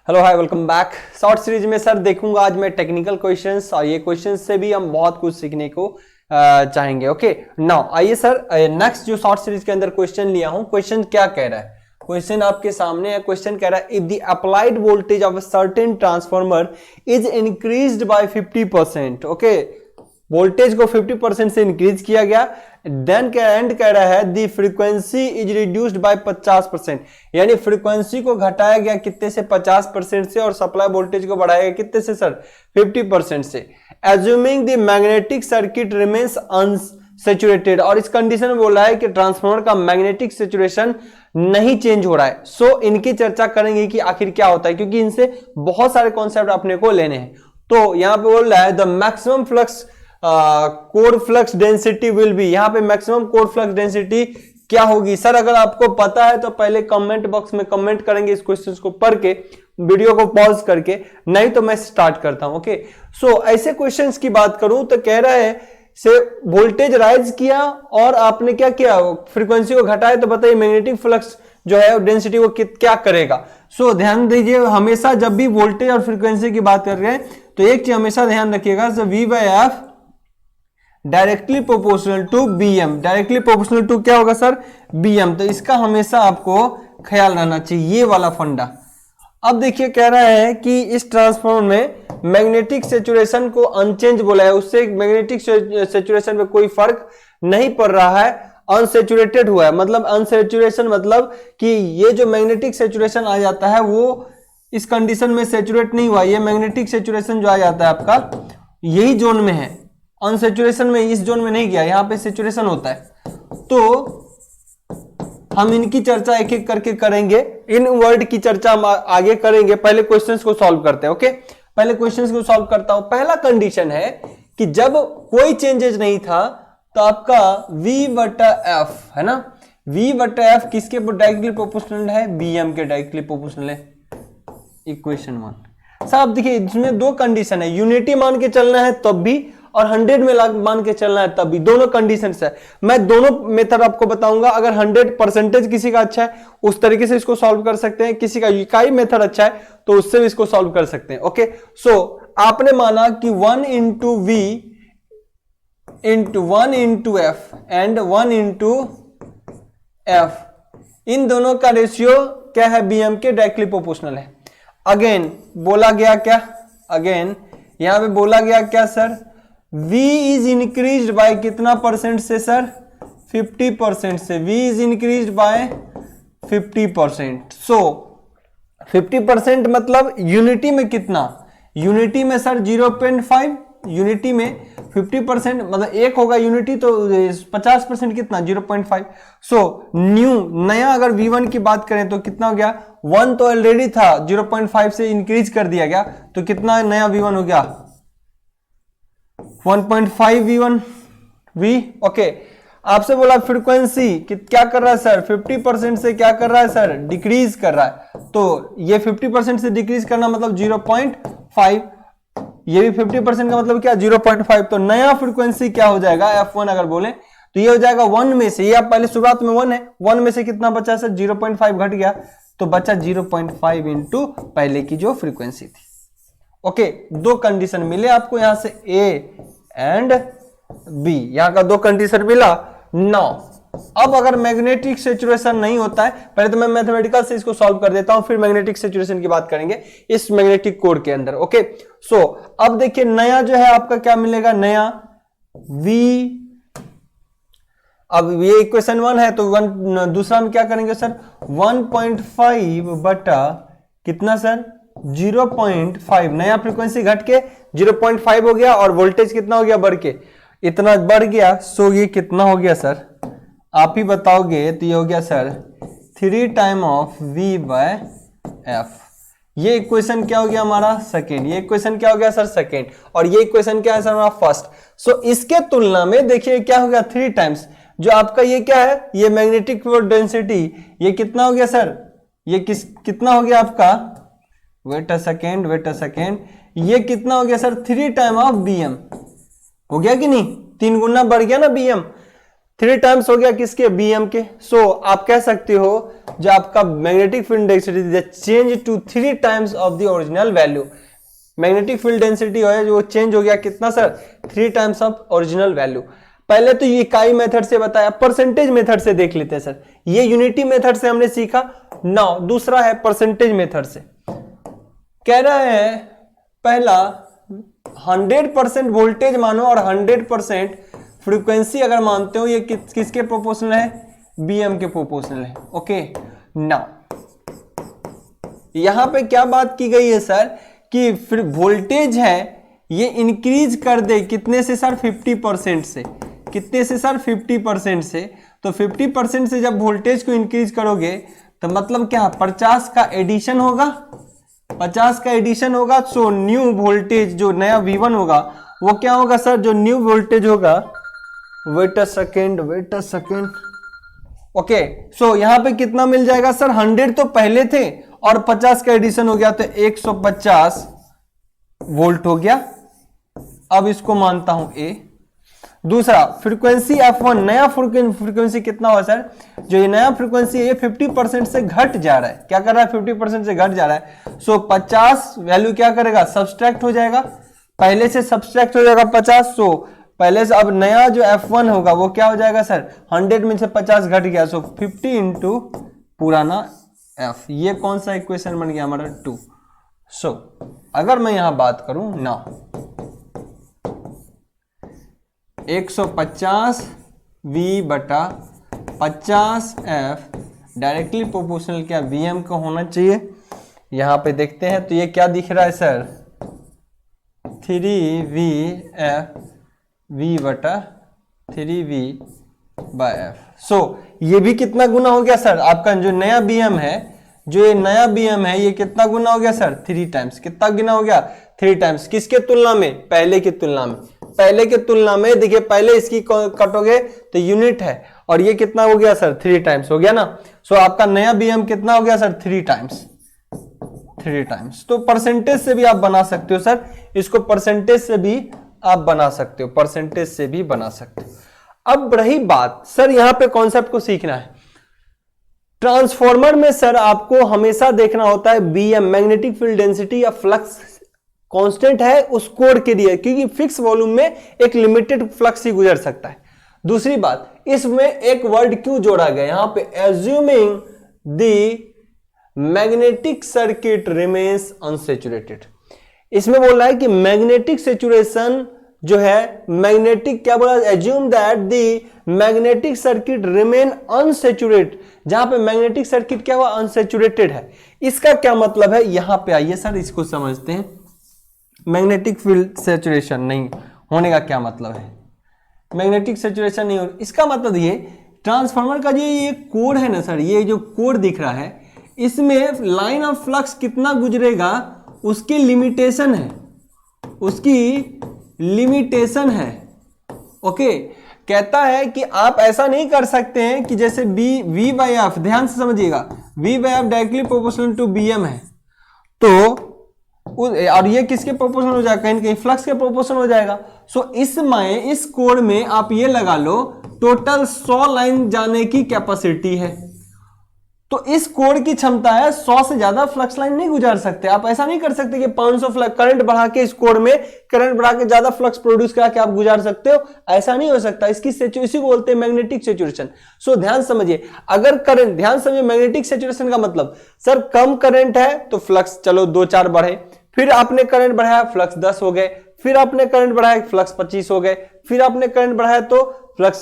Hello hi welcome back. Short series में sir देखूंगा आज मैं टेक्निकल क्वेश्चंस और ये क्वेश्चंस से भी हम बहुत कुछ सीखने को चाहेंगे। ओके नाउ आइए सर नेक्स्ट जो शॉर्ट सीरीज के अंदर क्वेश्चन लिया हूं, क्वेश्चन क्या कह रहा है। क्वेश्चन आपके सामने है। क्वेश्चन कह रहा है if the applied voltage of a certain transformer is increased by 50%। Okay voltage को 50% से इंक्रीज किया गया, देन क्या एंड कह रहा है the frequency is reduced by 50%, यानी फ्रीक्वेंसी को घटाया गया कितने से 50% से और सप्लाई वोल्टेज को बढ़ाया गया कितने से सर 50% से। Assuming the magnetic circuit remains unsaturated, और इस कंडीशन में बोला है कि ट्रांसफार्मर का मैग्नेटिक सैचुरेशन नहीं चेंज हो रहा है। सो इनकी चर्चा करेंगे कि आखिर क्या होता है, क्योंकि इनसे बहुत सारे कॉन्सेप्ट अपने को लेने हैं। तो यहां पे बोल रहा है the maximum flux core flux density will be, यहां पे मैक्सिमम कोर फ्लक्स डेंसिटी क्या होगी सर। अगर आपको पता है तो पहले कमेंट बॉक्स में कमेंट करेंगे इस क्वेश्चन को पढ़ के, वीडियो को पॉज करके, नहीं तो मैं स्टार्ट करता हूं। ओके सो ऐसे क्वेश्चंस की बात करूं तो कह रहा है से वोल्टेज राइज किया और आपने क्या किया फ्रीक्वेंसी को घटाया, तो बताइए मैग्नेटिक फ्लक्स जो है डेंसिटी को क्या करेगा। सो ध्यान दीजिए, हमेशा जब भी वोल्टेज और फ्रीक्वेंसी की बात कर रहे हैं तो एक चीज हमेशा ध्यान रखिएगा, V by F directly proportional to BM। Directly proportional to क्या होगा सर BM, तो इसका हमेशा आपको ख्याल रहना चाहिए, ये वाला फंडा। अब देखिए कह रहा है कि इस ट्रांसफार्मर में मैग्नेटिक सैचुरेशन को अनचेंज बोला है, उससे मैग्नेटिक सैचुरेशन में कोई फर्क नहीं पड़ रहा है, अनसैचुरेटेड हुआ है। मतलब अनसैचुरेशन मतलब कि ये जो मैग्नेटिक सैचुरेशन आ जाता है वो इस कंडीशन में सैचुरेट नहीं हुआ। ये मैग्नेटिक सैचुरेशन जो आ जाता है आपका यही जोन में है, अनसैचुरेशन में इस जोन में नहीं गया, यहां पे सैचुरेशन होता है। तो हम इनकी चर्चा एक एक करके करेंगे, इन वर्ड की चर्चा हम आगे करेंगे। पहले क्वेश्चंस को सॉल्व करते हैं। ओके पहले क्वेश्चंस को सॉल्व करता हूं। पहला कंडीशन है कि जब कोई चेंजेस नहीं था तो आपका V बटा एफ है ना, V बटा एफ किसके डायरेक्टली प्रोपोर्शनल है, BM के डायरेक्टली प्रोपोर्शनल है। इक्वेशन 1 साहब देखिए इसमें दो कंडीशन है, यूनिटी मान के चलना है तब भी और 100 में मान के चलना है तब भी, दोनों कंडीशंस है। मैं दोनों मेथड आपको बताऊंगा। अगर 100% किसी का अच्छा है उस तरीके से इसको सॉल्व कर सकते हैं, किसी का इकाई मेथड अच्छा है तो उससे भी इसको सॉल्व कर सकते हैं। ओके सो आपने माना कि 1 into V into 1 into F and 1 into F, इन दोनों का रेशियो क्या है BM के डायरेक्टली प्रोपोर्शनल है। अगेन बोला गया क्या, अगेन यहां पे बोला गया क्या sir, V is increased by कितना परसेंट से सर 50% से, V इज इंक्रीज्ड बाय 50%। सो 50% मतलब यूनिटी में कितना, यूनिटी में सर 0.5, यूनिटी में 50% मतलब एक होगा यूनिटी तो 50% कितना 0.5। सो न्यू नया अगर V1 की बात करें तो कितना हो गया, 1 तो ऑलरेडी था 0.5 से इंक्रीज कर दिया गया, तो कितना नया V1 हो गया 1.5 V1 V। ओके आपसे बोला फ्रीक्वेंसी क्या कर रहा है सर, 50% से क्या कर रहा है सर डिक्रीज कर रहा है, तो ये 50% से डिक्रीज करना मतलब 0.5, ये भी 50% का मतलब क्या 0.5, तो नया फ्रीक्वेंसी क्या हो जाएगा F1 अगर बोले तो ये हो जाएगा 1 में से, ये आप पहले शुरुआत में 1 है, 1 में से कितना बचा सर 0.5 घट गया तो बचा 0.5 इंटू पहले की जो फ्रीक्वेंसी थी। ओके दो कंडीशन मिले आपको यहां से A एंड B, यहां का दो कंडीशन मिला। नाउ अब अगर मैग्नेटिक सैचुरेशन नहीं होता है, पहले तो मैं मैथमेटिकल से इसको सॉल्व कर देता हूं, फिर मैग्नेटिक सैचुरेशन की बात करेंगे इस मैग्नेटिक कोर के अंदर। ओके सो अब देखिए नया जो है आपका क्या मिलेगा, नया V, अब ये इक्वेशन 1 है तो दूसरा में क्या करेंगे सर 1.5 बटा कितना सर 0.5, नया फ्रीक्वेंसी घट के 0.5 हो गया और वोल्टेज कितना हो गया बढ़ के इतना बढ़ गया। सो ये कितना हो गया सर आप ही बताओगे, तो ये हो गया sir 3 time of V by F. ये इक्वेशन क्या हो गया हमारा सेकेंड, ये इक्वेशन क्या हो गया सर सेकेंड, और ये इक्वेशन क्या है सर हमारा फर्स्ट। सो इसके तुलना में देखिए क्या हो गया 3 टाइम्स, जो आपका ये क्या है ये मैग्नेटिक डेंसिटी ये कितना हो गया सर, ये कितना हो गया आपका, वेट अ सेकेंड, ये कितना हो गया सर 3 टाइम ऑफ BM, हो गया कि नहीं, 3 गुना बढ़ गया ना BM। 3 टाइम्स हो गया किसके, बीएम के। सो आप कह सकते हो जो आपका magnetic field density change to 3 times of the original value. Magnetic field density है जो चेंज हो गया कितना sir, 3 times of original value. पहले तो ये इकाई मेथड से बताया, परसेंटेज मेथड से देख लेते हैं सर। ये यूनिटी मेथड से हमने सीखा। नाउ दूसरा है परसेंटेज मेथड से। कह रहे हैं पहला 100% वोल्टेज मानो और 100% फ्रीक्वेंसी अगर मानते हो, ये किसके प्रोपोर्शनल है, बीएम के प्रोपोर्शनल है। ओके नाउ यहां पे क्या बात की गई है सर कि फिर वोल्टेज है ये इंक्रीज कर दे कितने से सर, 50% से। कितने से सर, 50% से। तो 50% से जब वोल्टेज को इंक्रीज करोगे तो मतलब क्या, 50 का एडिशन होगा, 50 का एडिशन होगा। सो न्यू वोल्टेज जो नया V1 होगा वो क्या होगा सर, जो न्यू वोल्टेज होगा, wait a second. Okay so यहां पे कितना मिल जाएगा सर, 100 तो पहले थे और 50 का एडिशन हो गया तो 150 वोल्ट हो गया। अब इसको मानता हूं A। दूसरा फ्रीक्वेंसी F1, नया फ्रीक्वेंसी कितना हुआ सर, जो ये नया फ्रीक्वेंसी है ये 50% से घट जा रहा है। क्या कर रहा है, 50% से घट जा रहा है। सो 50 वैल्यू क्या करेगा, सब्सट्रैक्ट हो जाएगा, पहले से सब्सट्रैक्ट हो जाएगा 50। सो पहले से अब नया जो F1 होगा वो क्या हो जाएगा सर, 100 में से 50 घट गया। सो 50 इंटू पुराना F। ये कौन सा इक्वेशन बन गया हमारा, 2। सो अगर मैं यहां बात करूं ना, 150 V बटा 50 F डायरेक्टली प्रोपोर्शनल क्या, Vm का होना चाहिए। यहां पे देखते हैं तो ये क्या दिख रहा है सर, 3VF V बटा 3V बाय F। सो ये भी कितना गुना हो गया सर, आपका जो नया BM है, जो ये नया BM है ये कितना गुना हो गया सर, 3 टाइम्स। कितना गुना हो गया, 3 टाइम्स। किसके तुलना में, पहले की तुलना में। पहले के तुलना में देखिए, पहले इसकी कटोगे तो यूनिट है और ये कितना हो गया सर, 3 टाइम्स हो गया ना। सो आपका नया BM कितना हो गया सर, 3 टाइम्स। 3 टाइम्स। तो परसेंटेज से भी आप बना सकते हो सर, इसको परसेंटेज से भी आप बना सकते हो, परसेंटेज से भी बना सकते हो। अब रही बात सर, यहां पे कॉन्सेप्ट को सीखना है। ट्रांसफॉर्मर में सर आपको हमेशा देखना होता है BM, मैग्नेटिक फील्ड डेंसिटी या फ्लक्स कांस्टेंट है उस कोड के लिए, क्योंकि फिक्स वॉल्यूम में एक लिमिटेड फ्लक्स ही गुजर सकता है। दूसरी बात, इसमें एक वर्ड क्यों जोड़ा गया यहां पे, assuming the magnetic circuit remains unsaturated. इसमें बोल रहा है कि मैग्नेटिक सैचुरेशन जो है, मैग्नेटिक क्या बोला, assume that the magnetic circuit remain unsaturated. जहां पे मैग्नेटिक सर्किट क्या हुआ, अनसैचुरेटेड है। इसका क्या मतलब है, यहां पे आइए सर इसको समझते हैं। मैग्नेटिक फील्ड सैचुरेशन नहीं होने का क्या मतलब है, मैग्नेटिक सैचुरेशन नहीं हो, इसका मतलब ये ट्रांसफार्मर का ये कोड है ना सर, ये जो कोड दिख रहा है इसमें लाइन ऑफ फ्लक्स कितना गुजरेगा उसकी लिमिटेशन है, उसकी लिमिटेशन है। ओके कहता है कि आप ऐसा नहीं कर सकते हैं कि जैसे V बाई एफ, ध्यान से समझिएगा, V by F directly proportional to BM है, तो और ये किसके प्रोपोर्शनल हो जाएगा, कहीं कहीं फ्लक्स के प्रोपोर्शनल हो जाएगा। सो इसमें इस कोड में आप ये लगा लो टोटल 100 लाइन जाने की कैपेसिटी है। तो इस कोड की क्षमता है 100 से ज्यादा फ्लक्स लाइन नहीं गुजार सकते। आप ऐसा नहीं कर सकते कि 500 फ्लक्स करंट बढ़ा के इस कोड में करंट बढ़ा के ज्यादा फ्लक्स प्रोड्यूस करा के आप गुजार सकते हो, ऐसा नहीं हो सकता। इसकी इसी को बोलते हैं मैग्नेटिक सैचुरेशन। सो ध्यान समझिए, अगर करंट, ध्यान समझिए मैग्नेटिक सैचुरेशन का मतलब सर कम करंट है तो फ्लक्स चलो 2-4 बढ़े, फिर आपने करंट बढ़ाया फ्लक्स 10 हो गए, फिर आपने करंट बढ़ाया फ्लक्स 25 हो गए, फिर आपने करंट बढ़ाया तो फ्लक्स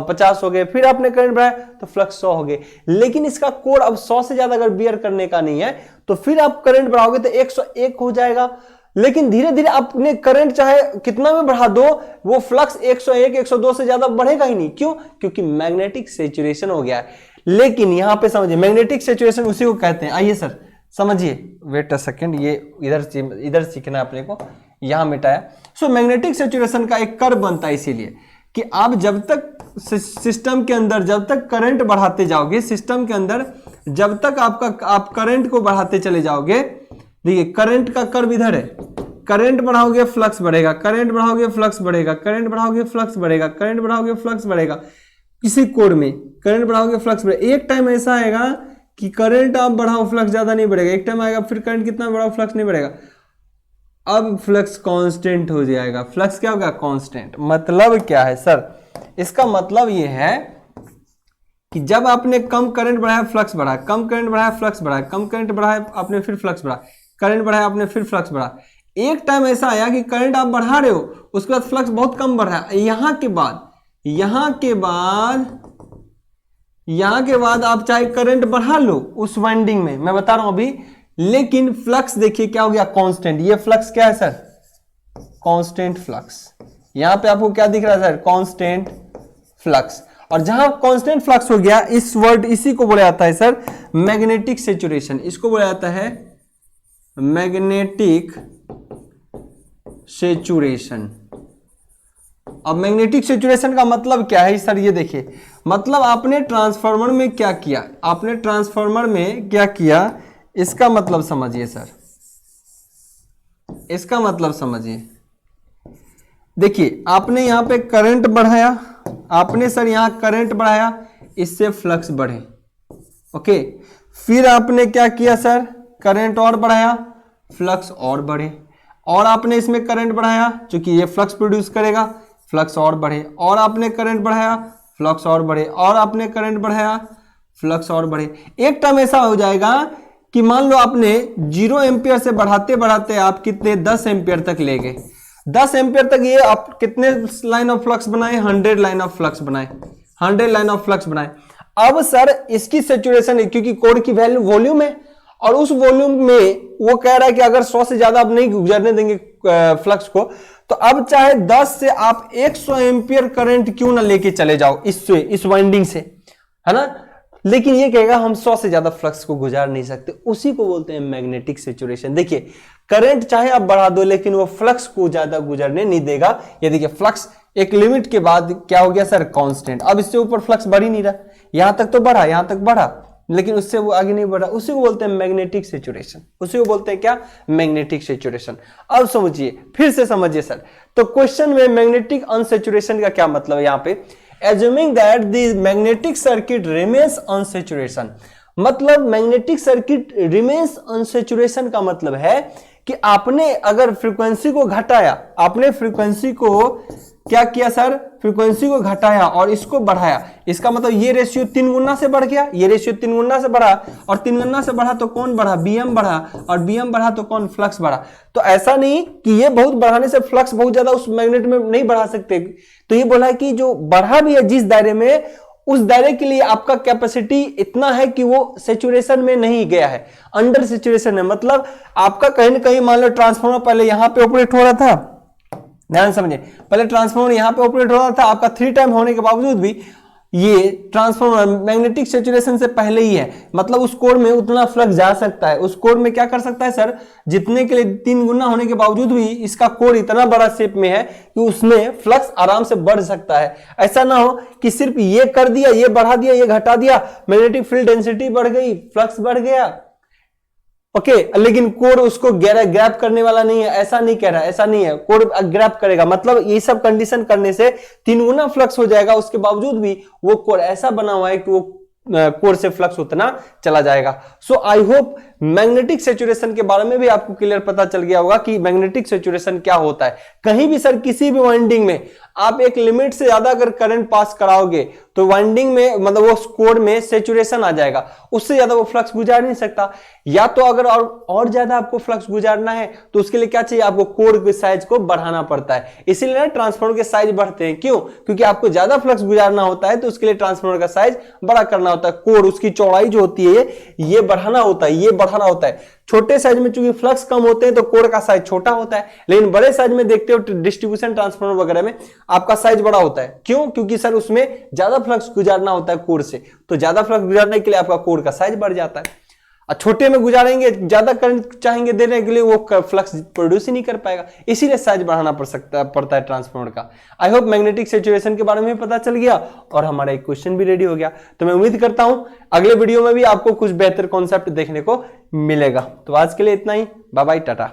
50 हो गए, फिर आपने करंट बढ़ाया तो फ्लक्स 100 हो गए। लेकिन इसका कोड अब 100 से ज्यादा अगर बियर करने का नहीं है तो फिर आप करंट बढ़ाओगे तो 101 हो जाएगा। लेकिन धीरे धीरे आपने करंट चाहे कितना में बढ़ा दो, वो फ्लक्स 101 102 से ज्यादा बढ़ेगा ही नहीं। क्यों? क्योंकि मैग्नेटिक सैचुरेशन हो गया है। लेकिन यहां पे समझिए मैग्नेटिक सैचुरेशन उसी को कहते हैं। आइए सर समझिए, वेट अ सेकेंड, ये इधर सीखना है अपने को, यहां मिटाया। सो मैग्नेटिक सैचुरेशन का एक कर्व बनता है इसीलिए कि आप जब तक सिस्टम के अंदर जब तक करंट बढ़ाते जाओगे, सिस्टम के अंदर जब तक आप करंट को बढ़ाते चले जाओगे, देखिए करंट का कर्व इधर है, करंट बढ़ाओगे फ्लक्स बढ़ेगा, करंट बढ़ाओगे फ्लक्स बढ़ेगा, करंट बढ़ाओगे फ्लक्स बढ़ेगा, करंट बढ़ाओगे फ्लक्स बढ़ेगा। किसी कोर में करंट बढ़ाओगे फ्लक्स बढ़ेगा। एक टाइम ऐसा आएगा कि करंट आप बढ़ाओ फ्लक्स ज्यादा नहीं बढ़ेगा, एक टाइम आएगा फिर करंट कितना बढ़ाओ फ्लक्स नहीं बढ़ेगा, अब फ्लक्स कांस्टेंट हो जाएगा। फ्लक्स क्या होगा? कांस्टेंट। मतलब क्या है सर? इसका मतलब ये है कि जब आपने कम करंट बढ़ाया फ्लक्स बढ़ा, कम करंट बढ़ाया फ्लक्स बढ़ा, कम करंट बढ़ाया आपने फिर फ्लक्स बढ़ा, करंट बढ़ाया आपने फिर फ्लक्स बढ़ा, एक टाइम ऐसा आया कि करंट आप बढ़ा रहे हो उसके बाद फ्लक्स बहुत कम बढ़ रहा है, यहां के बाद आप चाहे करंट बढ़ा लो उस वाइंडिंग में, मैं बता रहा हूं अभी, लेकिन फ्लक्स देखिए क्या हो गया? कांस्टेंट। ये फ्लक्स क्या है सर? Constant flux. यहां पे आपको क्या दिख रहा है सर? Constant flux. और जहां कांस्टेंट फ्लक्स हो गया, इस वर्ड इसी को बोला जाता है सर मैग्नेटिक सैचुरेशन। इसको बोला जाता है मैग्नेटिक सैचुरेशन। अब मैग्नेटिक सैचुरेशन का मतलब क्या है सर? ये देखिए, मतलब आपने ट्रांसफार्मर में क्या किया, आपने ट्रांसफार्मर में क्या किया, इसका मतलब समझिए सर, इसका मतलब समझिए। देखिए आपने यहां पे करंट बढ़ाया, आपने सर यहां करंट बढ़ाया, इससे फ्लक्स बढ़े, ओके। फिर आपने क्या किया सर? करंट और बढ़ाया, फ्लक्स और बढ़े, और आपने इसमें करंट बढ़ाया, क्योंकि ये फ्लक्स प्रोड्यूस करेगा, फ्लक्स और बढ़े, और आपने करंट बढ़ाया, फ्लक्स और बढ़े, और आपने करंट बढ़ाया, फ्लक्स और बढ़े। एक टाइम ऐसा हो जाएगा कि मान लो आपने 0 एम्पियर से बढ़ाते बढ़ाते आप कितने 10 एम्पियर तक ले गए, 10 एम्पियर तक ये आप कितने लाइन ऑफ फ्लक्स बनाए? 100 लाइन ऑफ फ्लक्स बनाए, 100 लाइन ऑफ फ्लक्स बनाए। अब सर इसकी सैचुरेशन, क्योंकि कोर की वैल्यू वॉल्यूम है, और उस वॉल्यूम में वो कह रहा है कि अगर 100 से ज्यादा आप नहीं गुजरने देंगे फ्लक्स को, तो अब चाहे 10 से आप 100 एम्पियर करंट क्यों ना लेके चले जाओ इससे, इस वाइंडिंग से, है ना, लेकिन ये कहेगा हम 100 से ज्यादा फ्लक्स को गुजार नहीं सकते। उसी को बोलते हैं मैग्नेटिक सैचुरेशन। देखिए करंट चाहे आप बढ़ा दो, लेकिन वो फ्लक्स को ज्यादा गुजरने नहीं देगा। ये देखिए फ्लक्स एक लिमिट के बाद क्या हो गया सर? कांस्टेंट। अब इससे ऊपर फ्लक्स बढ़ ही नहीं रहा, यहां तक तो बढ़ा, यहां तक बढ़ा, लेकिन उससे वो आगे नहीं बढ़ा। उसी को बोलते हैं मैग्नेटिक सैचुरेशन। उसी को बोलते हैं क्या? Magnetic saturation. अब समझिए, फिर से समझिए सर। तो क्वेश्चन में मैग्नेटिक अनसैचुरेशन का क्या मतलब है? यहां पे assuming that the magnetic circuit remains unsaturation, मतलब मैग्नेटिक सर्किट रिमेन्स अनसैचुरेशन का मतलब है कि आपने अगर फ्रीक्वेंसी को घटाया, आपने फ्रीक्वेंसी को क्या किया सर? फ्रीक्वेंसी को घटाया और इसको बढ़ाया, इसका मतलब ये रेशियो 3 गुना से बढ़ गया, ये रेशियो 3 गुना से बढ़ा, और 3 गुना से बढ़ा तो कौन बढ़ा? बीएम बढ़ा, और बीएम बढ़ा तो कौन? फ्लक्स बढ़ा। तो ऐसा नहीं कि ये बहुत बढ़ाने से फ्लक्स बहुत ज्यादा उस मैग्नेट में नहीं बढ़ा सकते। तो ये बोला है कि जो बढ़ा भी है जिस दायरे में, उस दायरे के लिए आपका कैपेसिटी इतना है कि वो सैचुरेशन में नहीं गया है, अंडर सैचुरेशन है। मतलब आपका कहीं ना कहीं मान लो ट्रांसफार्मर पहले यहां पे ऑपरेट हो रहा था, ध्यान समझिए, पहले ट्रांसफार्मर यहां पे ऑपरेट हो रहा था, आपका 3 टाइम होने के बावजूद भी ये ट्रांसफार्मर मैग्नेटिक सैचुरेशन से पहले ही है। मतलब उस कोर में उतना फ्लक्स जा सकता है, उस कोर में क्या कर सकता है सर? जितने के लिए 3 गुना होने के बावजूद भी इसका कोर इतना बड़ा शेप में है कि उसमें फ्लक्स आराम से बढ़ सकता है। ऐसा ना हो कि सिर्फ ये कर दिया, ये बढ़ा दिया, ये घटा दिया, मैग्नेटिक फील्ड डेंसिटी बढ़ गई, फ्लक्स बढ़ गया, ओके, लेकिन कोर उसको ग्रैब करने वाला नहीं है। ऐसा नहीं कह रहा, ऐसा नहीं है, कोर ग्रैब करेगा। मतलब ये सब कंडीशन करने से 3 गुना फ्लक्स हो जाएगा, उसके बावजूद भी वो कोर ऐसा बना हुआ है कि वो कोर से फ्लक्स उतना चला जाएगा। सो आई होप मैग्नेटिक सैचुरेशन के बारे में भी आपको क्लियर पता चल गया होगा कि मैग्नेटिक सैचुरेशन क्या होता है। कहीं भी सर किसी भी वाइंडिंग में आप एक लिमिट से ज्यादा अगर करंट पास कराओगे तो वाइंडिंग में मतलब वो कोर में सैचुरेशन आ जाएगा, उससे ज्यादा वो फ्लक्स गुजार नहीं सकता। या तो अगर और ज्यादा आपको फ्लक्स गुजारना है तो उसके लिए क्या चाहिए? आपको कोर के साइज को बढ़ाना पड़ता है। इसीलिए ना ट्रांसफार्मर के साइज बढ़ते हैं। क्यों? क्योंकि आपको ज्यादा फ्लक्स गुजारना होता है तो उसके लिए ट्रांसफार्मर का साइज बड़ा करना होता है। कोर उसकी चौड़ाई जो होती है ये बढ़ाना होता है, ये बढ़ाना होता है। छोटे साइज में चूंकि फ्लक्स कम होते हैं तो कोर का साइज छोटा होता है, लेकिन बड़े साइज में देखते हो डिस्ट्रीब्यूशन ट्रांसफार्मर वगैरह में आपका साइज बड़ा होता है। क्यों? क्योंकि सर उसमें ज्यादा फ्लक्स गुजारना होता है कोर से, तो ज्यादा फ्लक्स गुजारने के लिए आपका कोर का साइज बढ़ जाता है। और छोटे में गुजारेंगे, ज्यादा करंट चाहेंगे देने के लिए, वो फ्लक्स प्रोड्यूस ही नहीं कर पाएगा, इसीलिए साइज बढ़ाना पड़ता है ट्रांसफार्मर का। आई होप मैग्नेटिक सैचुरेशन के बारे में पता चल गया और हमारा एक क्वेश्चन भी रेडी हो गया। तो मैं उम्मीद करता हूं अगले वीडियो में भी आपको कुछ बेहतर कॉन्सेप्ट देखने को मिलेगा। तो आज के लिए इतना ही, बाय बाय, टाटा।